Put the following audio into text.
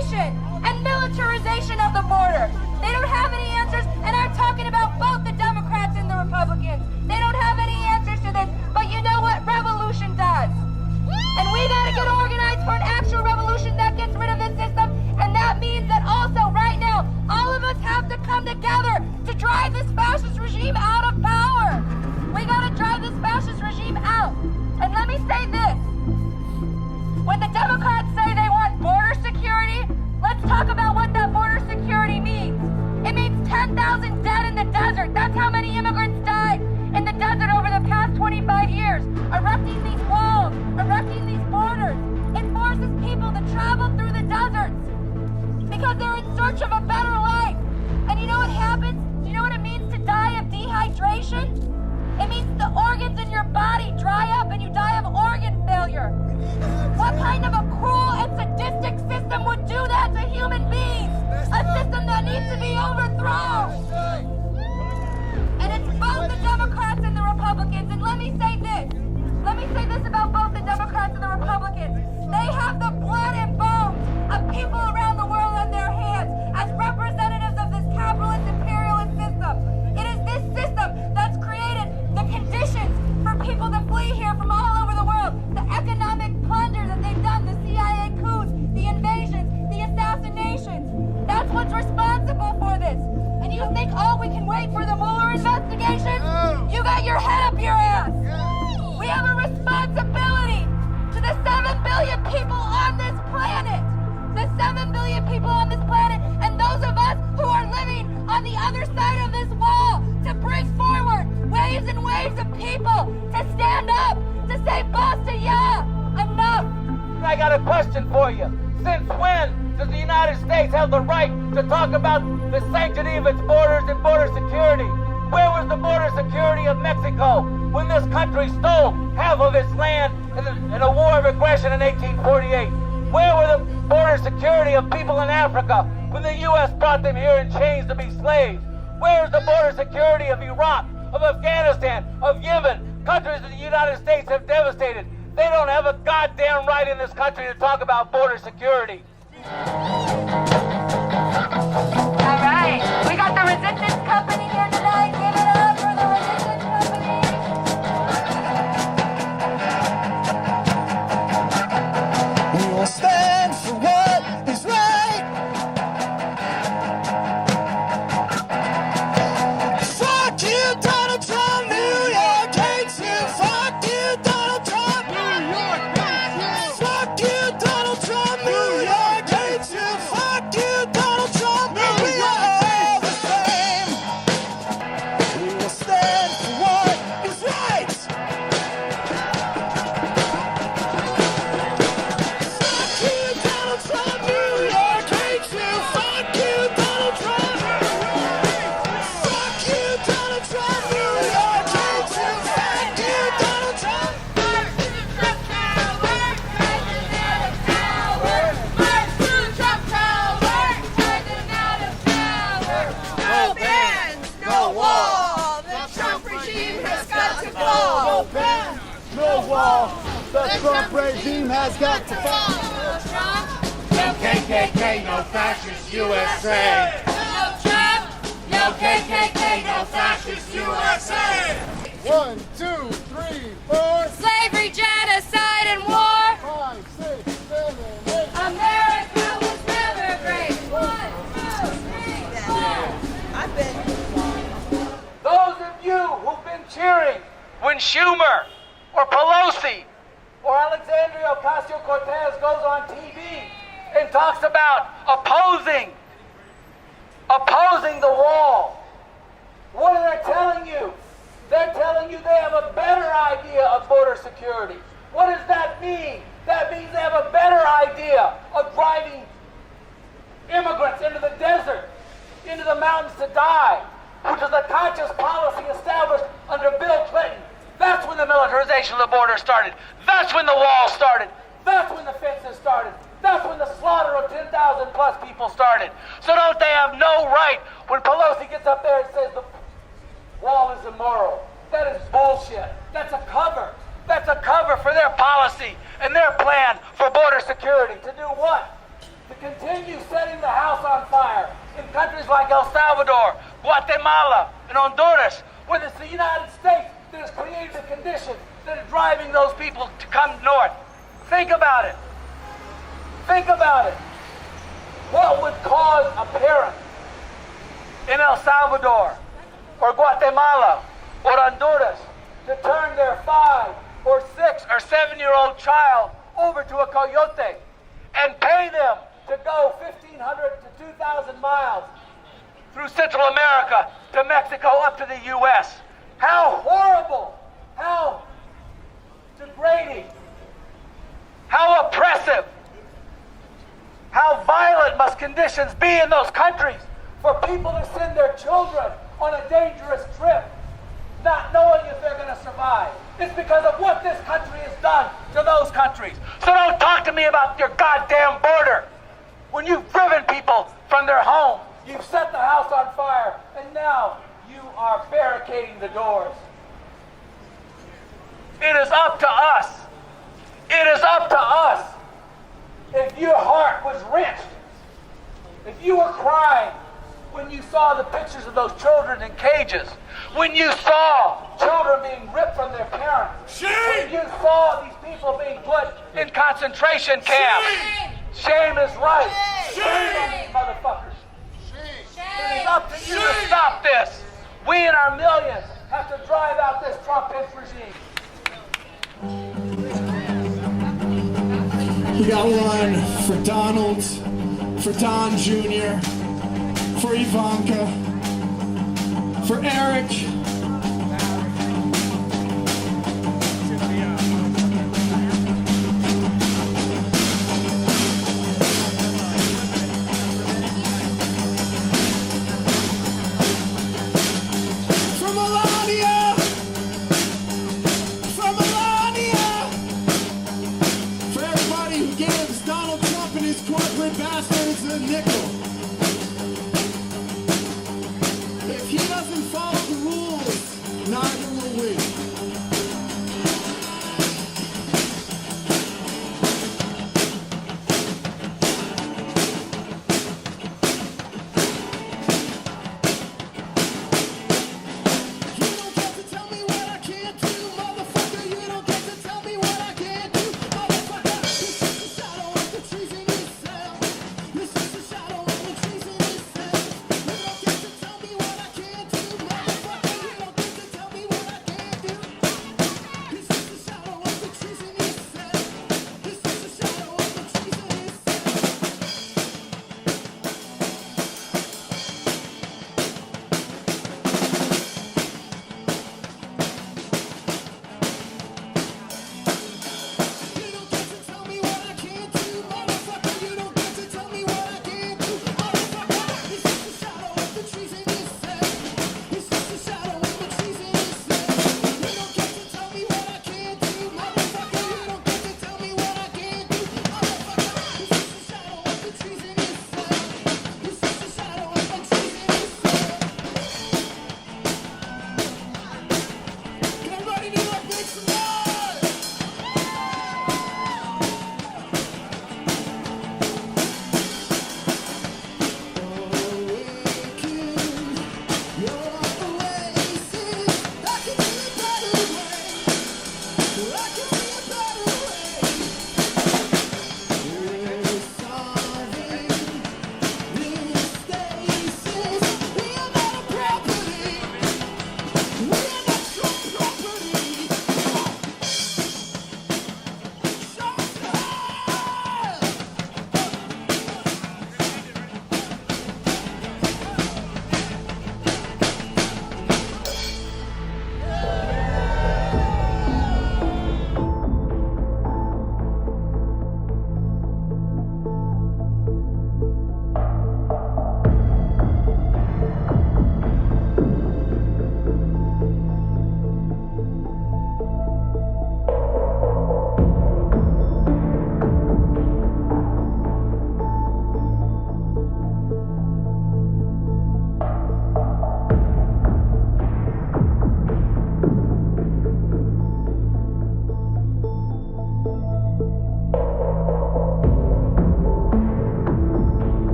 creation and militarization of the border. They don't have any answers, and I'm talking about both the Democrats and the Republicans. They don't have any answers to this, but you know what revolution does? And we gotta get organized for an actual revolution that gets rid of this system, and that means that also right now, all of us have to come together to drive this fascist regime out of power. We gotta drive this fascist regime out. And let me say this. When the Democrats say they want border security, let's talk about what that border security means. It means 10,000 dead in the desert. That's how many immigrants died in the desert over the past 25 years. Erecting these walls, erecting these borders, it forces people to travel through the deserts because they're in search of a better life. And you know what happens? Do you know what it means to die of dehydration? It means the organs in your body dry up and you die of organ failure. What kind of a cruel and sadistic system would do that to human beings? A system that needs to be overthrown. And it's both the Democrats and the Republicans. And let me say this. Let me say this about both the Democrats and the Republicans. They have the blood and bones of people around the world in their hands as representatives of this capitalist imperialist system. It is this system that's created the conditions for people to flee here from all over the world. The economic plunder that they've done, the CIA coups, the invasions, the assassinations. That's what's responsible for this. And you think, oh, we can wait for the Mueller investigation? You got your head up your ass. We have a responsibility to the 7 billion people on this planet. The 7 billion people on this planet, and those of us who are living on the other side of this wall, to bring forward waves and waves of people to stand up, to say basta ya, enough. I got a question for you. Since when does the United States have the right to talk about the sanctity of its borders and border security? Where was the border security of Mexico when this country stole half of its land in a war of aggression in 1848? Where were the border security of people in Africa when the U.S. brought them here in chains to be slaves? Where is the border security of Iraq, of Afghanistan, of Yemen, countries that the United States have devastated? They don't have a goddamn right in this country to talk about border security. All right, we got the Resistance Company here tonight. Give it up for the Resistance Company. We will stand for what is right. Fuck you, Donald Trump. New York hates you. Fuck you, Donald Trump. New York hates you. Fuck you, Donald Trump. New York hates you. Fuck you, Donald Trump. We are all the same. We will stand for what is right. Fuck you, Donald Trump. New York hates you. Fuck you, Donald Trump. Fuck you, Donald Trump. New York hates you. Fuck you, Donald Trump. No bans, no wall. The Trump regime has got to fall. No ban, no wall. The Trump regime has got to fall. No KKK, no fascist USA. No Trump, no KKK, no fascist USA. 1, 2, 3, 4, Slavery, genocide, and war. 5, 6, 7, 8. America was never great. 1, 2, 3, 4. Those of you who've been cheering when Schumer or Pelosi or Alexandria Ocasio-Cortez goes on TV and talks about opposing the wall, what are they telling you? They're telling you they have a better idea of border security. What does that mean? That means they have a better idea of driving immigrants into the desert, into the mountains to die, which is a conscious policy established under Bill Clinton. That's when the militarization of the border started. That's when the wall started. That's when the fences started. That's when the slaughter of 10,000 plus people started. So don't they have no right when Pelosi gets up there and says the wall is immoral? That is bullshit. That's a cover. That's a cover for their policy and their plan for border security. To do what? to continue setting the house on fire in countries like El Salvador, Guatemala, and Honduras, where it's the United States that has created the conditions that are driving those people to come north. Think about it. Think about it. What would cause a parent in El Salvador or Guatemala or Honduras to turn their 5 or 6 or 7-year-old child over to a coyote and pay them to go 1,500 to 2,000 miles through Central America to Mexico up to the U.S.? How horrible, how degrading, how oppressive, how violent must conditions be in those countries for people to send their children on a dangerous trip, not knowing if they're going to survive. It's because of what this country has done to those countries. So don't talk to me about your goddamn border. When you've driven people from their home, you've set the house on fire, and now you are barricading the doors. It is up to us. It is up to us. If your heart was wrenched, if you were crying when you saw the pictures of those children in cages, when you saw children being ripped from their parents, when you saw these people being put in concentration camps, shame is right. Shame on these motherfuckers. It is up to you to stop this. We and our millions have to drive out this Trumpist regime. We got one for Donald, for Don Jr., for Ivanka, for Eric,